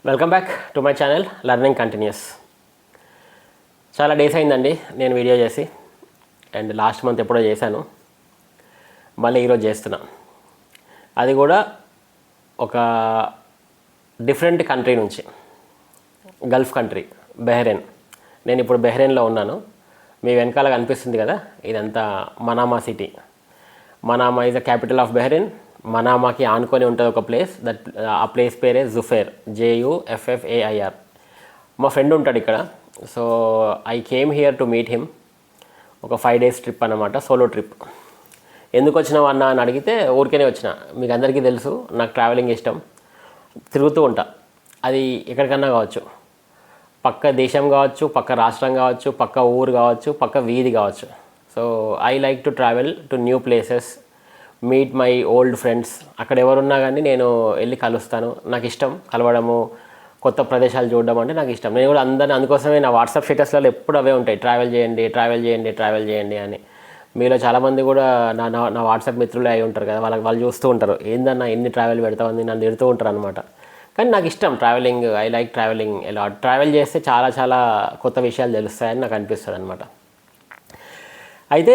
Welcome back to my channel learning continuous. చాలా days అయిందండి నేను వీడియో చేసి, అండ్ లాస్ట్ మంత్ ఎప్పుడో చేశాను, మళ్ళీ ఈరోజు చేస్తున్నా. అది కూడా ఒక డిఫరెంట్ కంట్రీ నుంచి, గల్ఫ్ కంట్రీ బెహ్రెయిన్. నేను ఇప్పుడు బెహ్రెయిన్లో ఉన్నాను. మీ వెనకాల కనిపిస్తుంది కదా, ఇదంతా Manama city. Manama is the capital of Bahrain. మనామాకి ఆనుకొని ఉంటుంది ఒక ప్లేస్, ఆ ప్లేస్ పేరే జుఫేర్, JUFFAIR. మా ఫ్రెండ్ ఉంటాడు ఇక్కడ. So I came here to meet him. ఒక 5 days ట్రిప్ అన్నమాట, సోలో ట్రిప్. ఎందుకు వచ్చినావు అన్న అని అడిగితే ఊరికేనే వచ్చిన. మీకు అందరికీ తెలుసు నాకు ట్రావెలింగ్ ఇష్టం, తిరుగుతూ ఉంటా. అది ఎక్కడికన్నా కావచ్చు, పక్క దేశం కావచ్చు, పక్క రాష్ట్రం కావచ్చు, పక్క ఊరు కావచ్చు, పక్క వీధి కావచ్చు. So I like to travel to new places, meet my old friends. అక్కడ ఎవరున్నా కానీ నేను వెళ్ళి కలుస్తాను. నాకు ఇష్టం కలవడము, కొత్త ప్రదేశాలు చూడడం అంటే నాకు ఇష్టం. నేను కూడా అందరిని అందుకోసమే నా వాట్సాప్ స్టేటస్లలో ఎప్పుడు అవే ఉంటాయి, ట్రావెల్ చేయండి, ట్రావెల్ చేయండి, ట్రావెల్ చేయండి అని. మీలో చాలామంది కూడా నా వాట్సాప్ మిత్రులే అయి ఉంటారు కదా, వాళ్ళు చూస్తూ ఉంటారు, ఏందన్నా ఎన్ని ట్రావెల్ పెడతామని నన్ను తిడుతూ ఉంటారు అనమాట. కానీ నాకు ఇష్టం ట్రావెలింగ్. ఐ లైక్ ట్రావెలింగ్ ఎలా. ట్రావెల్ చేస్తే చాలా చాలా కొత్త విషయాలు తెలుస్తాయని నాకు అనిపిస్తుంది అనమాట. అయితే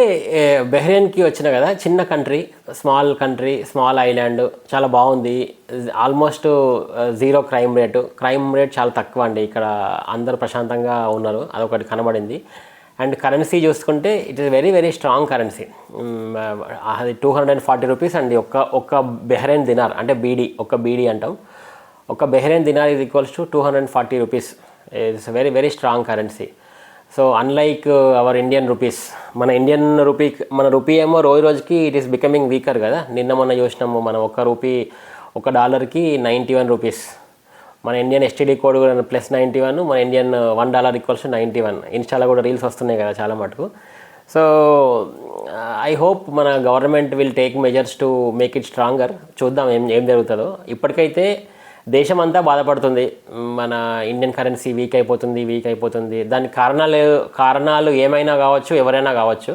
బెహ్రెయిన్కి వచ్చిన కదా, చిన్న కంట్రీ, స్మాల్ ఐలాండ్, చాలా బాగుంది. ఆల్మోస్ట్ 0 క్రైమ్ రేట్ చాలా తక్కువ అండి. ఇక్కడ అందరూ ప్రశాంతంగా ఉన్నారు, అదొకటి కనబడింది. అండ్ కరెన్సీ చూసుకుంటే it is very very strong currency. అది 240 రూపీస్ అండి ఒక్క బెహ్రెయిన్ దినార్, అంటే ఒక్క బీడీ అంటాం. ఒక Bahrain dinar is equals to 240 rupees. It's very very strong currency. So unlike our Indian rupees, మన రూపీ ఏమో రోజుకి ఇట్ ఈస్ బికమింగ్ వీకర్ కదా. నిన్న మొన్న చూసినాము మనం, $1 91 రూపీస్. మన ఇండియన్ STD కోడ్ కూడా +91, మన ఇండియన్ $1 ఈక్వల్స్ 91. ఇన్స్టాలో కూడా రీల్స్ వస్తున్నాయి కదా చాలా మటుకు. సో ఐ హోప్ మన government will take measures to make it stronger. చూద్దాం ఏం జరుగుతుందో. ఇప్పటికైతే దేశం అంతా బాధపడుతుంది, మన ఇండియన్ కరెన్సీ వీక్ అయిపోతుంది. దానికి కారణాలు ఏమైనా కావచ్చు, ఎవరైనా కావచ్చు.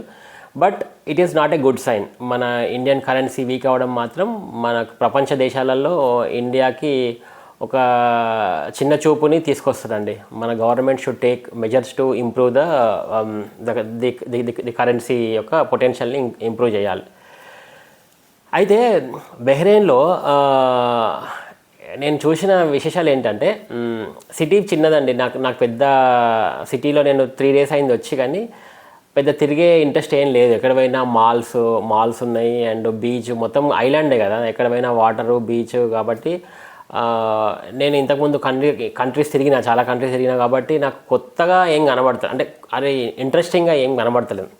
But it is not a good sign. మన ఇండియన్ కరెన్సీ వీక్ అవ్వడం మాత్రం మన ప్రపంచ దేశాలలో ఇండియాకి ఒక చిన్న చూపుని తీసుకొస్తుందండి. మన government should take measures to improve the currency యొక్క పొటెన్షియల్ని ఇంప్రూవ్ చేయాలి. అయితే బెహ్రెయిన్లో నేను చూసిన విశేషాలు ఏంటంటే, సిటీ చిన్నదండి. నాకు పెద్ద సిటీలో నేను 3 days అయింది వచ్చి, కానీ పెద్ద తిరిగే ఇంట్రెస్ట్ ఏం లేదు. ఎక్కడ పోయినా మాల్స్ ఉన్నాయి, అండ్ బీచ్, మొత్తం ఐలాండే కదా, ఎక్కడ పోయినా వాటరు, బీచ్. కాబట్టి నేను ఇంతకుముందు చాలా కంట్రీస్ తిరిగినా కాబట్టి నాకు కొత్తగా ఏం కనబడతలేదు, అంటే అరే ఇంట్రెస్టింగ్గా ఏం కనబడతలేదు.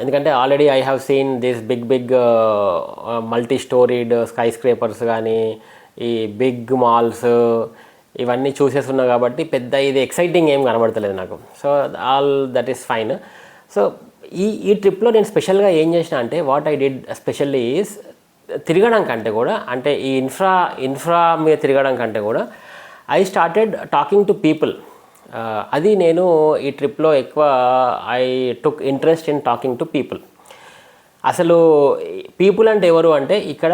ఎందుకంటే already I have seen this big multi storied skyscrapers కానీ, ఈ బిగ్ మాల్స్, ఇవన్నీ చూసేస్తున్నా కాబట్టి పెద్ద ఇది ఎక్సైటింగ్ ఏం కనబడతలేదు నాకు. So all that is fine. So ఈ ట్రిప్లో నేను స్పెషల్గా ఏం చేసిన అంటే, what I did specially is, తిరగడం కంటే కూడా, అంటే ఈ ఇన్ఫ్రా మీద తిరగడం కంటే కూడా I started talking to people. అది నేను ఈ ట్రిప్లో ఎక్కువ I took interest in talking to people. అసలు పీపుల్ అంటే ఎవరు అంటే, ఇక్కడ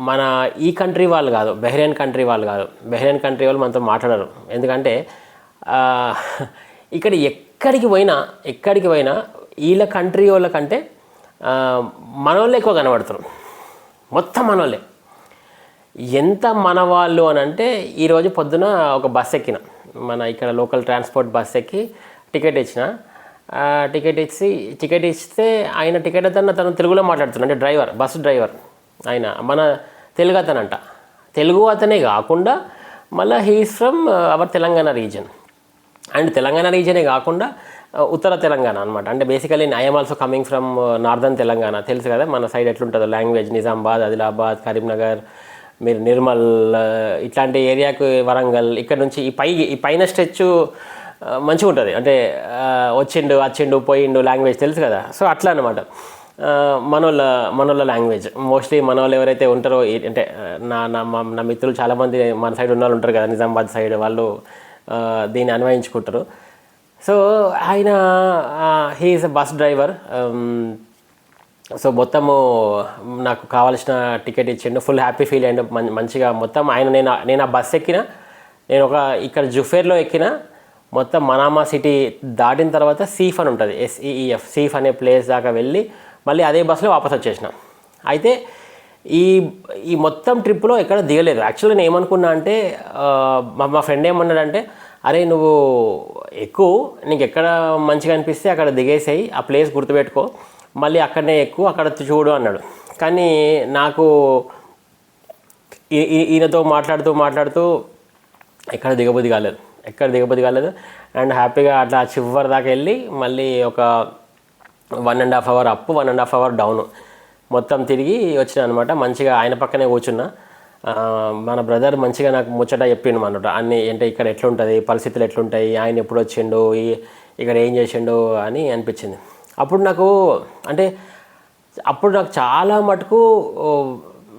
మన ఈ కంట్రీ వాళ్ళు కాదు, బెహ్రెయిన్ కంట్రీ వాళ్ళు కాదు. బెహ్రెయిన్ కంట్రీ వాళ్ళు మనతో మాట్లాడరు. ఎందుకంటే ఇక్కడ ఎక్కడికి పోయినా వీళ్ళ కంట్రీ వాళ్ళకంటే మనోళ్ళే ఎక్కువ కనబడతారు. మొత్తం మనోళ్ళే. ఎంత మనవాళ్ళు అని అంటే, ఈరోజు పొద్దున ఒక బస్ ఎక్కిన, మన ఇక్కడ లోకల్ ట్రాన్స్పోర్ట్ బస్ ఎక్కి టికెట్ ఇస్తే ఆయన టికెట్ తను తెలుగులో మాట్లాడుతున్నాడు. అంటే బస్సు డ్రైవర్ ఆయన మన తెలుగు అతనే కాకుండా మళ్ళీ he's from our Telangana region. And Telangana రీజనే కాకుండా ఉత్తర తెలంగాణ అనమాట. అంటే basically I'm also coming from northern Telangana. తెలుసు కదా మన సైడ్ ఎట్లుంటుందో లాంగ్వేజ్. నిజామాబాద్, ఆదిలాబాద్, కరీంనగర్, మీరు నిర్మల్, ఇట్లాంటి ఏరియాకు వరంగల్, ఇక్కడ నుంచి ఈ పైన స్ట్రెచ్ మంచిగా ఉంటుంది. అంటే వచ్చిండు పోయిండు లాంగ్వేజ్ తెలుసు కదా. సో అట్లా అనమాట మనోళ్ళ లాంగ్వేజ్. మోస్ట్లీ మనోళ్ళు ఎవరైతే ఉంటారో, అంటే నా మిత్రులు చాలామంది మన సైడ్ ఉన్న వాళ్ళు ఉంటారు కదా, నిజామాబాద్ సైడ్, వాళ్ళు దీన్ని అన్వయించుకుంటారు. సో ఆయన హీఈస్ అ బస్ డ్రైవర్. సో మొత్తము నాకు కావాల్సిన టికెట్ ఇచ్చిండు. ఫుల్ హ్యాపీ ఫీల్ అయ్యిండు, మంచిగా మొత్తం ఆయన. నేను ఆ బస్ ఎక్కిన నేను ఇక్కడ జుఫేర్లో ఎక్కిన, మొత్తం మనామా సిటీ దాటిన తర్వాత సీఫ్ అని ఉంటుంది, SEEF, సీఫ్ అనే ప్లేస్ దాకా వెళ్ళి మళ్ళీ అదే బస్సులో వాపస్ వచ్చేసిన. అయితే ఈ ఈ మొత్తం ట్రిప్లో ఎక్కడ దిగలేదు. యాక్చువల్లీ నేను ఏమనుకున్నా అంటే మా ఫ్రెండ్ ఏమన్నాడంటే, అరే నువ్వు ఎక్కువ, నీకు ఎక్కడ మంచిగా అనిపిస్తే అక్కడ దిగేసేయి, ఆ ప్లేస్ గుర్తుపెట్టుకో, మళ్ళీ అక్కడనే ఎక్కువ, అక్కడ చూడు అన్నాడు. కానీ నాకు ఈయనతో మాట్లాడుతూ ఎక్కడ దిగబుద్ధి కాలేదు. అండ్ హ్యాపీగా అట్లా చివరి దాకా వెళ్ళి మళ్ళీ ఒక 1.5 అవర్ అప్, 1.5 అవర్ డౌన్ మొత్తం తిరిగి వచ్చిన అనమాట. మంచిగా ఆయన పక్కనే కూర్చున్నా. మన బ్రదర్ మంచిగా నాకు ముచ్చట చెప్పిండు అన్నమాట, అన్నీ అంటే ఇక్కడ ఎట్లుంటుంది, పరిస్థితులు ఎట్లుంటాయి, ఆయన ఎప్పుడు వచ్చిండు, ఇక్కడ ఏం చేసిండు అని అనిపించింది. అప్పుడు నాకు చాలా మటుకు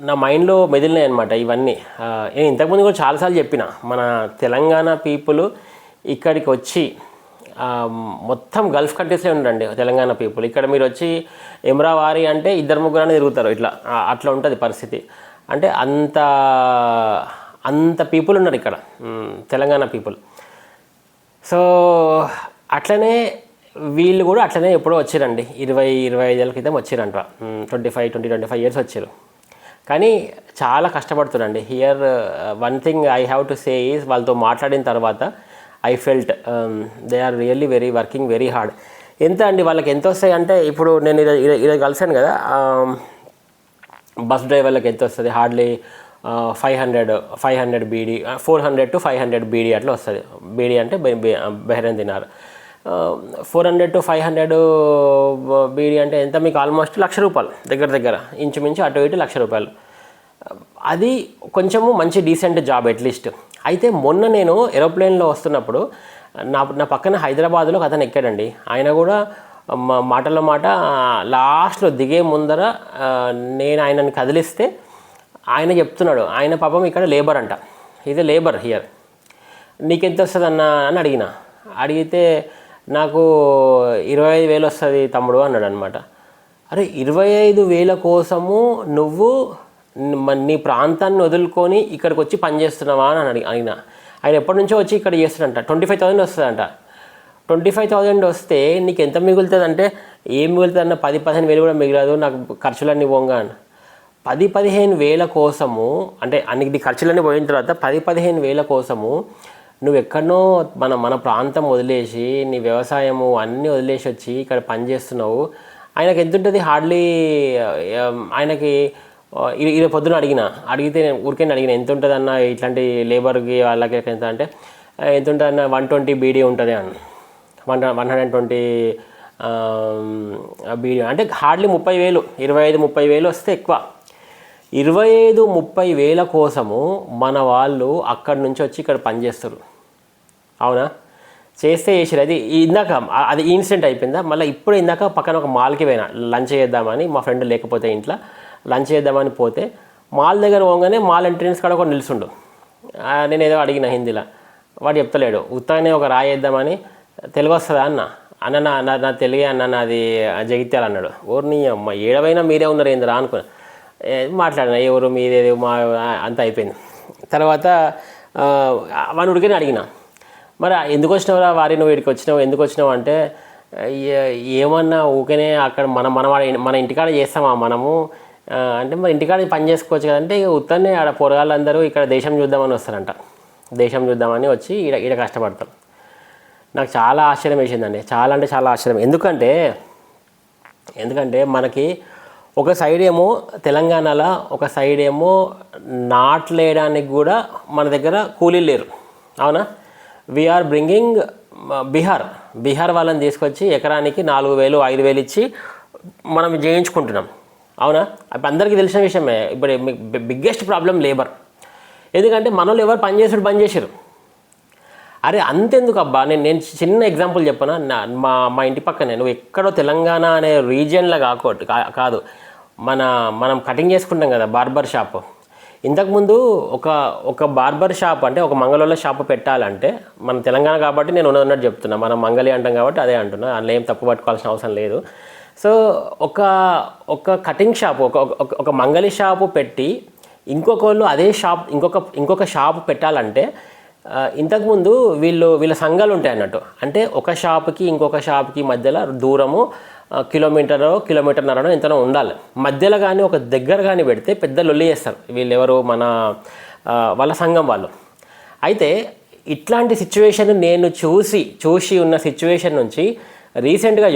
నా మైండ్లో మెదిలినాయి అనమాట ఇవన్నీ. నేను ఇంతకుముందు కూడా చాలాసార్లు చెప్పిన, మన తెలంగాణ పీపుల్ ఇక్కడికి వచ్చి మొత్తం గల్ఫ్ కంట్రీస్లో ఉండండి తెలంగాణ పీపుల్. ఇక్కడ మీరు వచ్చి ఎమ్రావారి అంటే 2-3 తిరుగుతారు, అట్లా ఉంటుంది పరిస్థితి. అంటే అంత పీపుల్ ఉన్నారు ఇక్కడ, తెలంగాణ పీపుల్. సో అట్లనే వీళ్ళు కూడా అట్లనే ఎప్పుడో వచ్చారండి, 20-25 ఏళ్ళ క్రితం వచ్చారంట, 20-25 ఇయర్స్ వచ్చారు. కానీ చాలా కష్టపడుతున్నాండి. Here one thing I have to say is, వాళ్ళతో మాట్లాడిన తర్వాత I felt they are really working very hard. ఎంత అండి వాళ్ళకి ఎంత వస్తాయి అంటే, ఇప్పుడు నేను ఈరోజు కలిసాను కదా, బస్ డ్రైవర్లకు ఎంత వస్తుంది, హార్డ్లీ 500 బీడీ, 400 to 500 బీడీ అట్లా వస్తుంది. బీడీ అంటే బెహ్రెన్ దినార్. 400 to 500 బీడీ అంటే ఎంత, మీకు ఆల్మోస్ట్ ₹1,00,000 దగ్గర ఇంచుమించు అటు ఇటు ₹1,00,000. అది కొంచెము మంచి డీసెంట్ జాబ్ అట్లీస్ట్. అయితే మొన్న నేను ఏరోప్లేన్లో వస్తున్నప్పుడు నా పక్కన హైదరాబాద్లో ఒక అతను ఎక్కాడండి. ఆయన కూడా మాటల్లో మాట లాస్ట్లో దిగే ముందర నేను ఆయనని కదిలిస్తే ఆయన చెప్తున్నాడు, ఆయన పాపం ఇక్కడ లేబర్ అంట, ఇది లేబర్ హియర్, నీకెంత వస్తుంది అని అడిగితే నాకు 25,000 వస్తుంది తమ్ముడు అన్నాడు అనమాట. అరే 25,000 కోసము నువ్వు నీ ప్రాంతాన్ని వదులుకొని ఇక్కడికి వచ్చి పనిచేస్తున్నావా అని అడిగిన. ఆయన ఎప్పటి నుంచో వచ్చి ఇక్కడ చేస్తాడంట. 25,000 వస్తుందంట. 25,000 వస్తే నీకు ఎంత మిగులుతుంది అంటే, ఏం మిగులుతుంది అన్న, 10-15,000 కూడా మిగలదు, నాకు ఖర్చులన్నీ పోంగా అని. 10-15,000 కోసము, అంటే అన్నికి ఖర్చులన్నీ పోయిన తర్వాత 10-15,000 కోసము నువ్వు ఎక్కడనో మన ప్రాంతం వదిలేసి, నీ వ్యవసాయము అన్నీ వదిలేసి వచ్చి ఇక్కడ పని చేస్తున్నావు. ఆయనకి ఎంత ఉంటుంది హార్డ్లీ, ఆయనకి ఈరోజు పొద్దున అడిగితే నేను ఊరికే అడిగిన, ఎంత ఉంటుంది అన్న ఇట్లాంటి లేబర్కి వాళ్ళకి ఎంత అంటే, ఎంత ఉంటుంది అన్న 120 బీడీ ఉంటుంది అన్న, 120 బీడీ అంటే హార్డ్లీ 30,000, 25-30,000 వస్తే ఎక్కువ. 25-30,000 కోసము మన వాళ్ళు అక్కడి నుంచి వచ్చి ఇక్కడ పనిచేస్తారు. అవునా, చేసారు. అది ఇందాక అది ఇన్సిడెంట్ అయిపోయిందా. మళ్ళీ ఇప్పుడు ఇందాక పక్కన ఒక మాల్కి పోయినా లంచ్ చేద్దామని, మా ఫ్రెండ్ లేకపోతే ఇంట్లో లంచ్ చేద్దామని పోతే, మాల్ దగ్గర పోగానే మాల్ ఎంట్రన్స్ కాడ ఒక నిల్చుండు. నేను ఏదో అడిగిన హిందీలో, వాడు చెప్తలేడు. ఉత్తగానే ఒక రాయి వేద్దామని, తెలుగు వస్తుందా అన్న నా తెలుగే అన్న, నాది జగిత్యాల అన్నాడు. ఓర్ని అమ్మ, ఏడవైనా మీరే ఉన్నారు ఏందిరా అనుకున్నా. మాట్లాడినా, ఎవరు మీదేది అంత అయిపోయింది. తర్వాత వాడిని ఉడికనే అడిగిన, మరి ఎందుకు వచ్చినావురా వారి, నువ్వు ఇక్కడికి వచ్చినావు, ఎందుకు వచ్చినావు అంటే, ఏమన్నా ఊకనే అక్కడ మన ఇంటికాడ చేస్తామా మనము అంటే, మరి ఇంటికాడ పని చేసుకోవచ్చు కదంటే, ఇక ఉత్తనే ఆడ పొరగాళ్ళందరూ ఇక్కడ దేశం చూద్దామని వస్తారంట. దేశం చూద్దామని వచ్చి ఈడ కష్టపడతారు. నాకు చాలా ఆశ్చర్యం వేసిందండి, చాలా అంటే చాలా ఆశ్చర్యం. ఎందుకంటే మనకి ఒక సైడ్ ఏమో తెలంగాణలో, ఒక సైడ్ ఏమో నాట్లేయడానికి కూడా మన దగ్గర కూలీలు లేరు. అవునా, వీఆర్ బ్రింగింగ్ బీహార్ వాళ్ళని తీసుకొచ్చి ఎకరానికి 4,000, 5,000 ఇచ్చి మనం చేయించుకుంటున్నాం. అవునా, అప్పుడు అందరికీ తెలిసిన విషయమే. ఇప్పుడు బిగ్గెస్ట్ ప్రాబ్లం లేబర్. ఎందుకంటే మనోళ్ళు ఎవరు బంద్ చేశారు. అరే అంతెందుకు అబ్బా, నేను చిన్న ఎగ్జాంపుల్ చెప్పనా. మా ఇంటి పక్కనే, నువ్వు ఎక్కడో తెలంగాణ అనే రీజియన్లో కాదు, మనం కటింగ్ చేసుకుంటాం కదా బార్బర్ షాప్. ఇంతకుముందు ఒక బార్బర్ షాప్ అంటే, ఒక మంగళూరులో షాప్ పెట్టాలంటే, మన తెలంగాణ కాబట్టి నేను ఉన్నట్టు చెప్తున్నా, మనం మంగళి అంటాం కాబట్టి అదే అంటున్నా, అందులో ఏం తప్పు పట్టుకోవాల్సిన అవసరం లేదు. సో ఒక కటింగ్ షాప్, ఒక మంగళి షాపు పెట్టి ఇంకొకళ్ళు అదే షాప్ ఇంకొక షాపు పెట్టాలంటే ఇంతకుముందు వీళ్ళ సంఘాలు ఉంటాయి అన్నట్టు. అంటే ఒక షాప్కి ఇంకొక షాప్కి మధ్యలో దూరము కిలోమీటర్న్నర ఎంతనో ఉండాలి. మధ్యలో కానీ ఒక దగ్గర కానీ పెడితే పెద్ద లొల్లి చేస్తారు వీళ్ళెవరు, వాళ్ళ సంఘం వాళ్ళు. అయితే ఇట్లాంటి సిచ్యువేషన్ నేను చూసి ఉన్న సిచ్యువేషన్ నుంచి రీసెంట్గా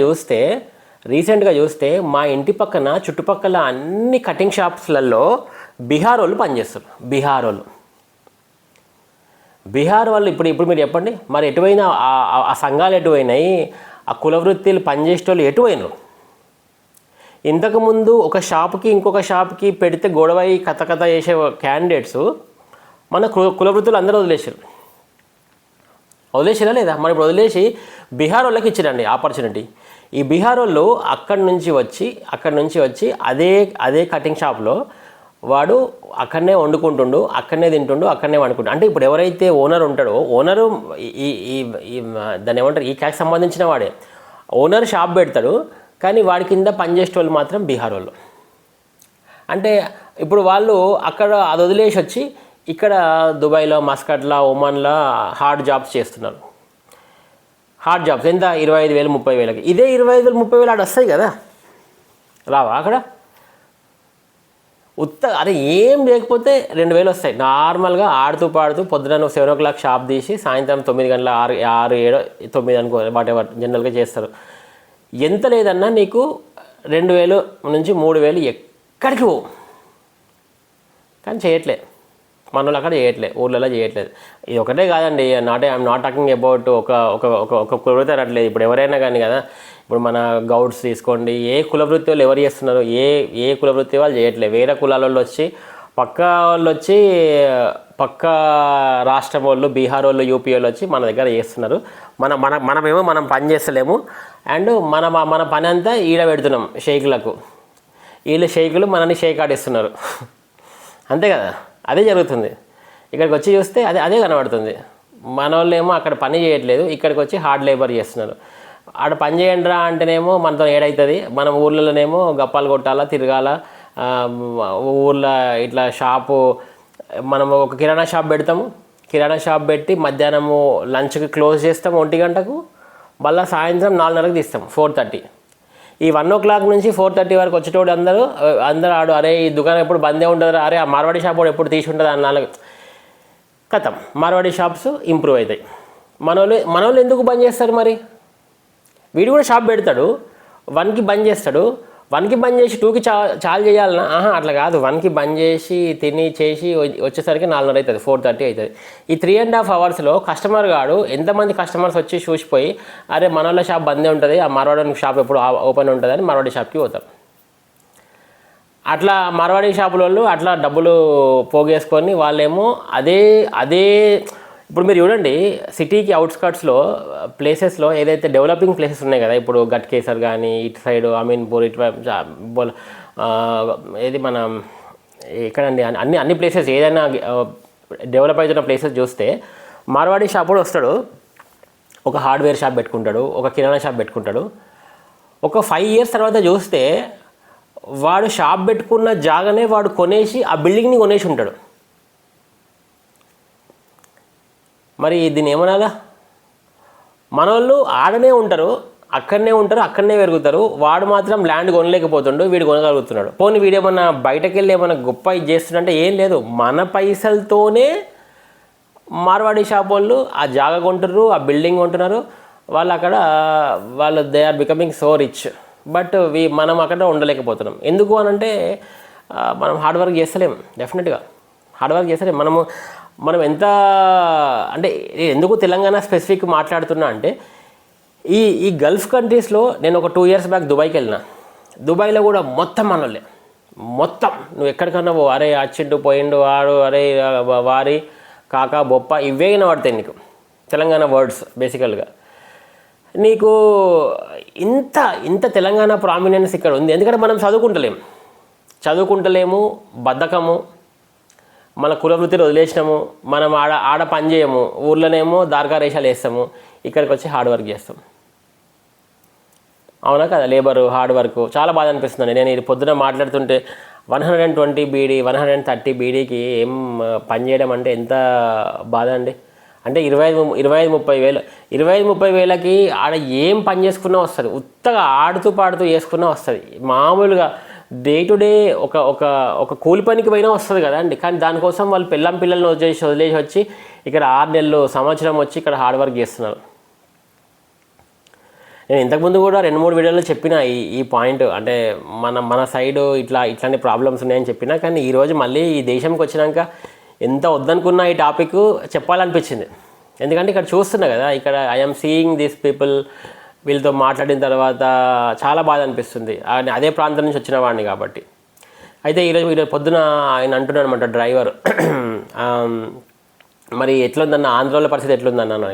చూస్తే మా ఇంటి పక్కన చుట్టుపక్కల అన్ని కటింగ్ షాప్స్లలో బీహార్ వాళ్ళు పనిచేస్తారు. బీహార్ వాళ్ళు ఇప్పుడు మీరు చెప్పండి, మరి ఎటువైనా ఆ సంఘాలు ఎటువైనాయి, ఆ కుల వృత్తిలు పనిచేసేటోళ్ళు ఎటువైనారు? ఇంతకుముందు ఒక షాప్కి ఇంకొక షాప్కి పెడితే గొడవ కథ చేసే క్యాండిడేట్స్ మన కుల వృత్తులు అందరూ వదిలేసిరా లేదా? మరి ఇప్పుడు వదిలేసి బీహార్ వాళ్ళకి ఇచ్చిరండి ఆపర్చునిటీ. ఈ బీహార్ వాళ్ళు అక్కడి నుంచి వచ్చి అదే కటింగ్ షాప్లో వాడు అక్కడనే వండుకుంటుండు, అక్కడనే తింటుండు, అక్కడనే వండుకుంటు. అంటే ఇప్పుడు ఎవరైతే ఓనర్ ఉంటాడో, ఓనరు దాన్ని ఏమంటారు, ఈ క్యాక్ సంబంధించిన వాడే ఓనర్ షాప్ పెడతాడు, కానీ వాడి కింద పనిచేసే వాళ్ళు మాత్రం బీహార్ వాళ్ళు. అంటే ఇప్పుడు వాళ్ళు అక్కడ అది వదిలేసి వచ్చి ఇక్కడ దుబాయ్లో, మస్కట్లో, ఒమాన్లో హార్డ్ జాబ్స్ చేస్తున్నారు. హార్డ్ జాబ్స్ ఎంత? 25,000 30,000. ఇదే 25,000 30,000 ఆడ వస్తాయి కదా, రావా? అక్కడ అదే ఏం లేకపోతే 2,000 వస్తాయి నార్మల్గా. ఆడుతూ పాడుతూ పొద్దున 7 o'clock షాప్ తీసి సాయంత్రం 9 గంటల 6 7 9 అనుకో, వాటెవర్ జనరల్గా చేస్తారు. ఎంత లేదన్నా నీకు 2,000 నుంచి 3,000 ఎక్కడికి పోవు. కానీ చేయట్లే, మన వాళ్ళు అక్కడ చేయట్లే, ఊళ్ళలో చేయట్లేదు. ఇది ఒకటే కాదండి, ఐఎమ్ నాట్ టాకింగ్ అబౌట్ ఒక కులవృత్తి అనట్లేదు. ఇప్పుడు ఎవరైనా కానీ కదా, ఇప్పుడు మన గౌడ్స్ తీసుకోండి, ఏ కులవృత్తి వాళ్ళు ఎవరు చేస్తున్నారు? ఏ కులవృత్తి వాళ్ళు చేయట్లేదు. వేరే కులాల వాళ్ళు వచ్చి పక్క రాష్ట్రం వాళ్ళు, బీహార్ వాళ్ళు, యూపీ వాళ్ళు వచ్చి మన దగ్గర చేస్తున్నారు. మనమేమో మనం పని చేస్తలేము. అండ్ మన పని అంతా ఈడ పెడుతున్నాం షేకులకు. షేకులు మనల్ని షేక్ ఆడిస్తున్నారు. అంతే కదా, అదే జరుగుతుంది. ఇక్కడికి వచ్చి చూస్తే అదే కనబడుతుంది. మన వాళ్ళు ఏమో అక్కడ పని చేయట్లేదు, ఇక్కడికి వచ్చి హార్డ్ లేబర్ చేస్తున్నారు. ఆడ పని చేయండిరా అంటేనేమో మనతో ఏడవుతుంది. మనం ఊర్లలోనేమో గప్పాలు కొట్టాలా, తిరగాల. ఊర్లో ఇట్లా షాపు, మనము ఒక కిరాణా షాప్ పెడతాము. కిరాణా షాప్ పెట్టి మధ్యాహ్నము లంచ్కి క్లోజ్ చేస్తాం 1 గంటకు. మళ్ళీ సాయంత్రం 4:30కి తీస్తాం 4:30. ఈ 1 o'clock నుంచి 4:30 వరకు వచ్చేటోడు అందరూ ఆడు, అరే ఈ దుకాణం ఎప్పుడు బందే ఉంటుంది, అరే ఆ మార్వాడి షాప్ కూడా ఎప్పుడు తీసి ఉంటుంది అన్నాళ్ళు కథం. మార్వాడి షాప్స్ ఇంప్రూవ్ అవుతాయి. మనోళ్ళు ఎందుకు బంద్ చేస్తారు మరి? వీడు కూడా షాప్ పెడతాడు, 1కి బంద్ చేస్తాడు. 1కి బంద్ చేసి 2కి చాలు చేయాలన్నా? అట్లా కాదు. 1కి బంద్ చేసి తిని చేసి వచ్చేసరికి 4:30 అవుతుంది, 4:30 అవుతుంది. ఈ 3.5 hours కస్టమర్ గాడు ఎంతమంది కస్టమర్స్ వచ్చి చూసిపోయి, అరే మనోళ్ళ షాప్ బందే ఉంటుంది, ఆ మార్వాడి షాప్ ఎప్పుడు ఓపెన్ ఉంటుందని మార్వాడి షాప్కి పోతారు. అట్లా మార్వాడి షాపుల వాళ్ళు అట్లా డబ్బులు పోగేసుకొని వాళ్ళేమో అదే ఇప్పుడు మీరు చూడండి, సిటీకి అవుట్స్కట్స్లో ప్లేసెస్లో ఏదైతే డెవలపింగ్ ప్లేసెస్ ఉన్నాయి కదా, ఇప్పుడు గట్కేసర్ కానీ ఇటు సైడ్ అమీన్పూర్, ఇటు ఏది మన ఎక్కడండి అన్ని ప్లేసెస్ ఏదైనా డెవలప్ అవుతున్న ప్లేసెస్ చూస్తే మార్వాడి షాప్ కూడా వస్తాడు, ఒక హార్డ్వేర్ షాప్ పెట్టుకుంటాడు, ఒక కిరాణా షాప్ పెట్టుకుంటాడు. ఒక 5 years తర్వాత చూస్తే వాడు షాప్ పెట్టుకున్న జాగానే వాడు కొనేసి ఆ బిల్డింగ్ని కొనేసి ఉంటాడు. మరి దీన్ని ఏమనాలా? మనోళ్ళు ఆడనే ఉంటారు, అక్కడనే పెరుగుతారు. వాడు మాత్రం ల్యాండ్ కొనలేకపోతుండు, వీడు కొనగలుగుతున్నాడు. పోనీ వీడేమన్నా బయటకు వెళ్ళి ఏమన్నా గొప్ప ఇది చేస్తుందంటే ఏం లేదు. మన పైసలతోనే మార్వాడి షాప్ వాళ్ళు ఆ జాగా కొంటున్నారు, ఆ బిల్డింగ్ కొంటున్నారు. వాళ్ళు they are becoming so rich. But మనం అక్కడ ఉండలేకపోతున్నాం. ఎందుకు అనంటే మనం హార్డ్ వర్క్ చేస్తలేం. డెఫినెట్గా హార్డ్ వర్క్ చేస్తలేం. మనం ఎంత అంటే ఎందుకు తెలంగాణ స్పెసిఫిక్ మాట్లాడుతున్నా అంటే ఈ గల్ఫ్ కంట్రీస్లో నేను ఒక 2 years బ్యాక్ దుబాయ్కి వెళ్ళిన. దుబాయ్లో కూడా మొత్తం మనోళ్ళే, మొత్తం. నువ్వు ఎక్కడికన్నా అరే అచ్చిండు పోయిండు వాడు, అరే వారి కాకా బొప్ప ఇవే పడతాయి నీకు తెలంగాణ వర్డ్స్. బేసికల్గా నీకు ఇంత తెలంగాణ ప్రామినెన్స్ ఇక్కడ ఉంది. ఎందుకంటే మనం చదువుకుంటలేము, బద్ధకము, మన కుల వృత్తిని వదిలేసినాము. మనం ఆడ పని చేయము, ఊర్లోనేమో దార్గా రేషాలు వేస్తాము, ఇక్కడికి వచ్చి హార్డ్ వర్క్ చేస్తాం. అవునా కదా? లేబరు, హార్డ్ వర్క్ చాలా బాధ అనిపిస్తుంది. నేను ఇది పొద్దున మాట్లాడుతుంటే 120 BD 130 BDకి ఏం పని చేయడం అంటే ఎంత బాధ అండి. అంటే 25-30 వేలు 25-30 వేలకి ఆడ ఏం పని చేసుకున్నా వస్తుంది, ఉత్తగా ఆడుతూ పాడుతూ చేసుకున్నా వస్తుంది. మామూలుగా డే టు డే ఒక ఒక ఒక కూలి పనికి పోయినా వస్తుంది కదా అండి. కానీ దానికోసం వాళ్ళు పిల్లల్ని వదిలేసి వచ్చి ఇక్కడ 6 నెలలు సంవత్సరం వచ్చి ఇక్కడ హార్డ్ వర్క్ చేస్తున్నారు. నేను ఇంతకుముందు కూడా 2-3 వీడియోలో చెప్పిన ఈ పాయింట్, అంటే మన సైడు ఇట్లాంటి ప్రాబ్లమ్స్ ఉన్నాయని చెప్పినా. కానీ ఈరోజు మళ్ళీ ఈ దేశంకి వచ్చినాక ఎంత వద్దనుకున్నా ఈ టాపిక్ చెప్పాలనిపించింది. ఎందుకంటే ఇక్కడ చూస్తున్నా కదా, ఇక్కడ ఐఎమ్ సీయింగ్ దిస్ పీపుల్, వీళ్ళతో మాట్లాడిన తర్వాత చాలా బాధ అనిపిస్తుంది. అదే ప్రాంతం నుంచి వచ్చిన వాడిని కాబట్టి. అయితే ఈరోజు పొద్దున ఆయన అంటున్నాడు అనమాట డ్రైవర్, మరి ఎట్లుందన్న ఆంధ్రాలో పరిస్థితి ఎట్లుందన్న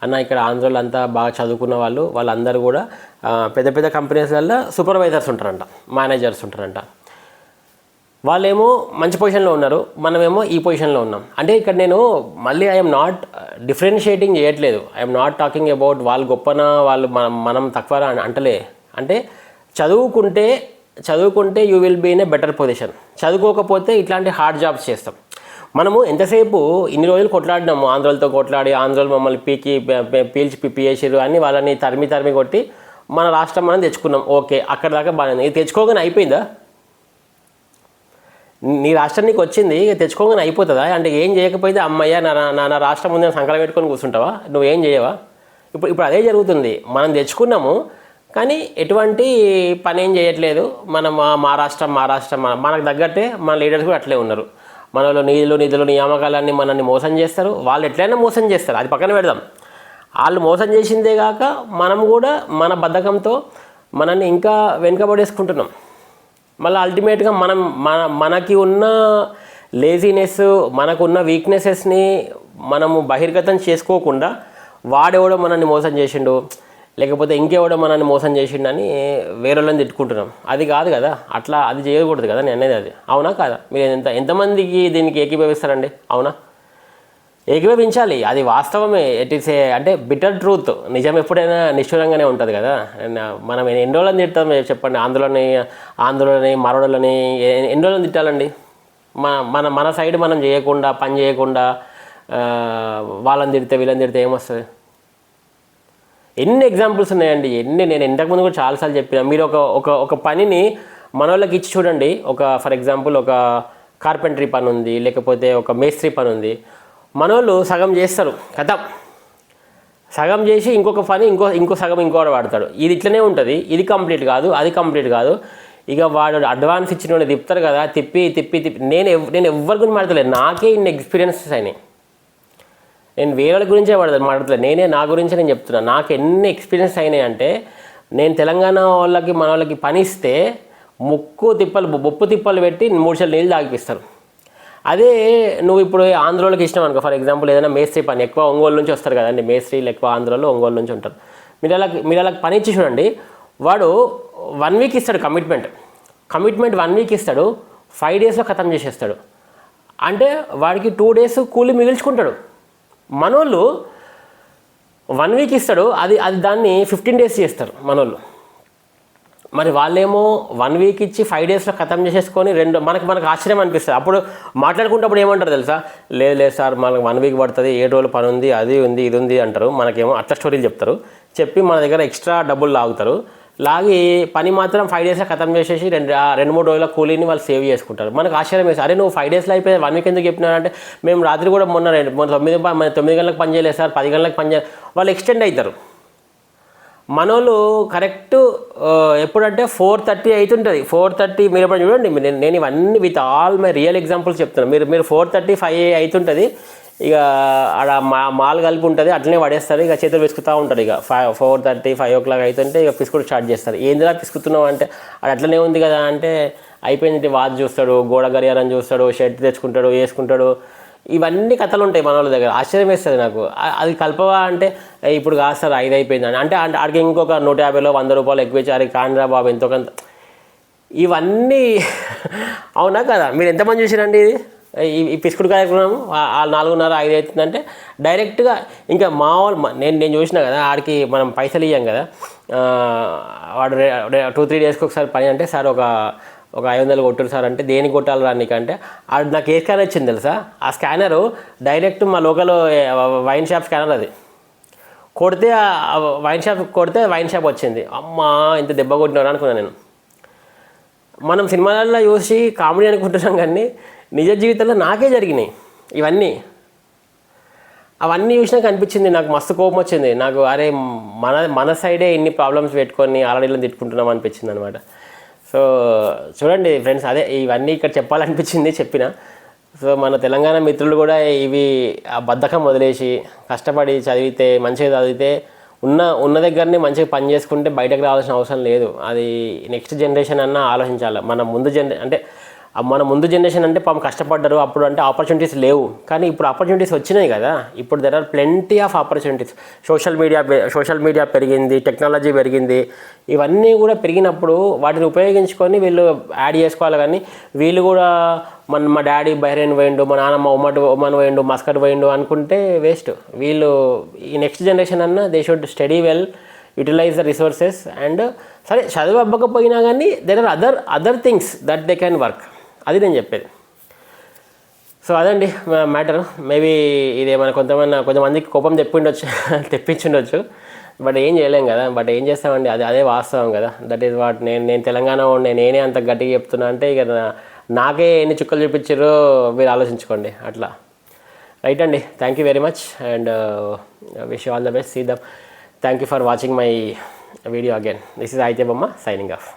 అన్న ఇక్కడ ఆంధ్రాలో అంతా బాగా చదువుకున్న వాళ్ళందరూ కూడా పెద్ద పెద్ద కంపెనీస్లలో సూపర్వైజర్స్ ఉంటారంట, మేనేజర్స్ ఉంటారంట. వాళ్ళేమో మంచి పొజిషన్లో ఉన్నారు, మనమేమో ఈ పొజిషన్లో ఉన్నాం. అంటే ఇక్కడ నేను మళ్ళీ ఐఎమ్ నాట్ డిఫరెన్షియేటింగ్ చేయట్లేదు. ఐఎమ్ నాట్ టాకింగ్ అబౌట్ వాళ్ళు గొప్పనా వాళ్ళు మనం తక్కువ అంటలే. అంటే చదువుకుంటే you will be in a better position. చదువుకోకపోతే ఇట్లాంటి హార్డ్ జాబ్స్ చేస్తాం. మనము ఎంతసేపు ఇన్ని రోజులు కొట్లాడినాము, ఆంధ్రాలతో కొట్లాడి ఆంధ్రాలు మమ్మల్ని పీల్చి పిప్పేసారు అని వాళ్ళని తరిమి కొట్టి మన రాష్ట్రం మనం తెచ్చుకున్నాం. ఓకే, అక్కడ దాకా బాగానే. ఇది తెచ్చుకోగానే అయిపోయిందా? నీ రాష్ట్రం నీకు వచ్చింది, తెచ్చుకోగానే అయిపోతుందా? అంటే ఏం చేయకపోతే అమ్మయ్య నా రాష్ట్రం ముందు సంకలం పెట్టుకొని కూర్చుంటావా? నువ్వేం చేయవా? ఇప్పుడు అదే జరుగుతుంది. మనం తెచ్చుకున్నాము కానీ ఎటువంటి పని ఏం చేయట్లేదు. మనం మా రాష్ట్రం మనకు తగ్గట్టే మన లీడర్స్ కూడా అట్లే ఉన్నారు. మనలో నిధులు నియామకాలన్నీ మనల్ని మోసం చేస్తారు. వాళ్ళు ఎట్లయినా మోసం చేస్తారు, అది పక్కన పెడదాం. వాళ్ళు మోసం చేసిందే కాక మనం కూడా మన బద్ధకంతో మనల్ని ఇంకా వెనుకబడేసుకుంటున్నాం. మళ్ళీ అల్టిమేట్గా మనకి ఉన్న లేజినెస్, మనకున్న వీక్నెసెస్ని మనము బహిర్గతం చేసుకోకుండా వాడెవడో మనల్ని మోసం చేసిండు, లేకపోతే ఇంకెవడో మనల్ని మోసం చేసిండని వేరే వాళ్ళని తిట్టుకుంటున్నాం. అది కాదు కదా, అట్లా అది చేయకూడదు కదా నేను అనేది. అది అవునా కాదా? మీరు ఎంతమందికి దీనికి ఏకీభవిస్తారండి? అవునా? ఏకీభవించాలి, అది వాస్తవమే. ఇట్ ఈస్ అంటే బిటర్ ట్రూత్. నిజం ఎప్పుడైనా నిష్ఠురంగానే ఉంటుంది కదా. మనం ఎన్ని రోజులని తిడతాం చెప్పండి? ఆంధ్రులని మరొడలని ఎన్ని రోజులని తిట్టాలండి? మన సైడ్ మనం చేయకుండా, పని చేయకుండా వాళ్ళని తిడితే వీళ్ళని తిడితే ఏమొస్తుంది? ఎన్ని ఎగ్జాంపుల్స్ ఉన్నాయండి, నేను ఇంతకుముందు కూడా చాలాసార్లు చెప్పిన. మీరు ఒక పనిని మన వాళ్ళకి ఇచ్చి చూడండి. ఫర్ ఎగ్జాంపుల్ ఒక కార్పెంటరీ పని ఉంది, లేకపోతే ఒక మేస్త్రీ పని ఉంది. మనోళ్ళు సగం చేస్తారు, సగం చేసి ఇంకొక పని ఇంకో సగం ఇంకోటి వాడతాడు. ఇది ఇట్లనే ఉంటుంది. ఇది కంప్లీట్ కాదు, అది కంప్లీట్ కాదు. ఇక వాడు అడ్వాన్స్ ఇచ్చిన వాళ్ళు తిప్పుతారు కదా, తిప్పి నేను ఎవరి గురించి మాట్లాడలేదు. నాకే ఇన్ని ఎక్స్పీరియన్సెస్ అయినాయి. నేను వేరే గురించే మాట్లాడలేదు, నా గురించి నేను చెప్తున్నాను. నాకు ఎన్ని ఎక్స్పీరియన్స్ అయినాయి అంటే, నేను తెలంగాణ వాళ్ళకి మన వాళ్ళకి పని ఇస్తే బొప్పు తిప్పలు పెట్టి 3 చెల్లు నీళ్ళు తాగిపిస్తారు. అదే నువ్వు ఇప్పుడు ఆంధ్రాలోకి ఇష్టం అనుకో, ఫర్ ఎగ్జాంపుల్ ఏదైనా మేస్త్రీ పని, ఎక్కువ ఒంగోలు నుంచి వస్తారు కదండి మేస్త్రీలు, ఎక్కువ ఆంధ్రాలో ఒంగోలు నుంచి ఉంటారు. మీరు అలా పని ఇచ్చి చూడండి. వాడు 1 వీక్ ఇస్తాడు కమిట్మెంట్ 1 వీక్ ఇస్తాడు, 5 డేస్లో ఖతం చేసేస్తాడు. అంటే వాడికి 2 డేస్ కూలి మిగిల్చుకుంటాడు. మనోళ్ళు 1 వీక్ ఇస్తాడు, అది దాన్ని 15 డేస్ చేస్తారు మనోళ్ళు. మరి వాళ్ళేమో 1 వీక్ ఇచ్చి 5 డేస్లో ఖతం చేసేసుకొని మనకు ఆశ్చర్యం అనిపిస్తుంది. అప్పుడు మాట్లాడుకుంటప్పుడు ఏమంటారు తెలుసా? లేదు సార్ మనకు 1 వీక్ పడుతుంది, 7 రోజులు పని ఉంది, అది ఉంది ఇది ఉంది అంటారు. మనకేమో అట్లా స్టోరీలు చెప్తారు. చెప్పి మన దగ్గర ఎక్స్ట్రా డబ్బులు లాగుతారు. లాగి పని మాత్రం 5 డేస్లో ఖతం చేసేసి 2-3 రోజుల కూలీని వాళ్ళు సేవ్ చేసుకుంటారు. మనకు ఆశ్చర్యం వేసి, అరే నువ్వు 5 డేస్లో అయిపోయి 1 వీక్ ఎందుకు చెప్పినారంటే, మేము రాత్రి కూడా మొన్న 9 గంటలకు పని చేయలేదు సార్, 10 గంటలకు పని చేయలేదు. వాళ్ళు ఎక్స్టెండ్ అవుతారు. మనోళ్ళు కరెక్ట్ ఎప్పుడంటే 4:30 అవుతుంటుంది. 4:30 మీరు ఎప్పుడు చూడండి, నేను ఇవన్నీ with all my real examples చెప్తున్నాను. మీరు 4:35 అవుతుంటుంది. ఇక ఆడ మాల్ కలిపి ఉంటుంది, అట్లనే పడేస్తారు. ఇక చేతులు పిసుకుతూ ఉంటారు. ఇక 4:30, 5 o'clock అవుతుంటే ఇక పిసుకుడు స్టార్ట్ చేస్తారు. ఏందిలా పిసుకుతున్నావు అంటే, అది అట్లనే ఉంది కదా అంటే, అయిపోయింది. వాచ్ చూస్తాడు, గోడ గడియారం చూస్తాడు, షర్ట్ తెచ్చుకుంటాడు, వేసుకుంటాడు. ఇవన్నీ కథలు ఉంటాయి మన వాళ్ళ దగ్గర. ఆశ్చర్యం వేస్తుంది నాకు. అది కలపవా అంటే, ఇప్పుడు కాదు సార్ 5 అయిపోయింది అంటే ఆడికి ఇంకొక 150లో 100 రూపాయలు ఎక్కువ ఇచ్చారు. కాండ్రా బాబు ఎంతో కొంత. ఇవన్నీ అవునా కదా? మీరు ఎంతమంది చూసారండి ఇది? ఈ పిసుకుడు కార్యక్రమం 4:30-5 అవుతుందంటే డైరెక్ట్గా ఇంకా నేను చూసినా కదా, ఆడికి మనం పైసలు ఇవ్వం కదా. వాడు 2-3 డేస్కి ఒకసారి పని అంటే, సార్ ఒక ఒక 500 కొట్టురు సార్ అంటే దేనికి కొట్టాలి రానికంటే అది నాకు ఏ స్కానర్ వచ్చింది తెలుసా? ఆ స్కానరు డైరెక్ట్ మా లోకల్ వైన్ షాప్ స్కానర్ అది. కొడితే వైన్ షాప్ కొడితే వైన్ షాప్ వచ్చింది. అమ్మా ఇంత దెబ్బ కొట్టినారు అనుకున్నాను నేను. మనం సినిమాలలో చూసి కామెడీ అనుకుంటున్నాం కానీ నిజ జీవితంలో నాకే జరిగినాయి ఇవన్నీ. అవన్నీ చూసినాక అనిపించింది నాకు, మస్తు కోపం వచ్చింది నాకు. అరే మన సైడే ఇన్ని ప్రాబ్లమ్స్ పెట్టుకొని ఆల్రెడీ తిట్టుకుంటున్నాం అనిపించింది అనమాట. సో చూడండి ఫ్రెండ్స్, అదే ఇవన్నీ ఇక్కడ చెప్పాలనిపించింది చెప్పిన. సో మన తెలంగాణ మిత్రులు కూడా ఇవి ఆ బద్ధకం వదిలేసి కష్టపడి చదివితే, మంచిగా చదివితే ఉన్న దగ్గరనే మంచిగా పని చేసుకుంటే బయటకు రావాల్సిన అవసరం లేదు. అది నెక్స్ట్ జనరేషన్ అన్నా ఆలోచించాలి. మన ముందు జనరేషన్ అంటే పాపం కష్టపడ్డారు అప్పుడు, అంటే ఆపర్చునిటీస్ లేవు. కానీ ఇప్పుడు ఆపర్చునిటీస్ వచ్చినాయి కదా. ఇప్పుడు there are plenty of opportunities. Social media పెరిగింది, టెక్నాలజీ పెరిగింది. ఇవన్నీ కూడా పెరిగినప్పుడు వాటిని ఉపయోగించుకొని వీళ్ళు యాడ్ చేసుకోవాలి. కానీ వీళ్ళు కూడా మా డాడీ బహ్రెయిన్ పోయిండు, మా నాన్నమ్మ ఒమన్ పోయిండు, మస్కట్ పోయిండు అనుకుంటే వేస్ట్. వీళ్ళు ఈ నెక్స్ట్ జనరేషన్ అన్నా they should study well, utilise the resources. And సరే చదువు అవ్వకపోయినా కానీ there are other things that they can work. అది నేను చెప్పేది. సో అదండి మ్యాటర్. మేబీ ఇదేమైనా కొంతమందికి కోపం తెప్పించుండొచ్చు. బట్ ఏం చేయలేం కదా. బట్ ఏం చేస్తామండి, అదే వాస్తవం కదా. That is what. నేను తెలంగాణ నేనే అంత గట్టిగా చెప్తున్నా అంటే ఇక నాకే ఎన్ని చుక్కలు చూపించారో మీరు ఆలోచించుకోండి. అట్లా రైట్ అండి. Thank you very much and wish you all the best. See them. Thank you for watching my video again. This is అయితే బొమ్మ సైనింగ్ ఆఫ్.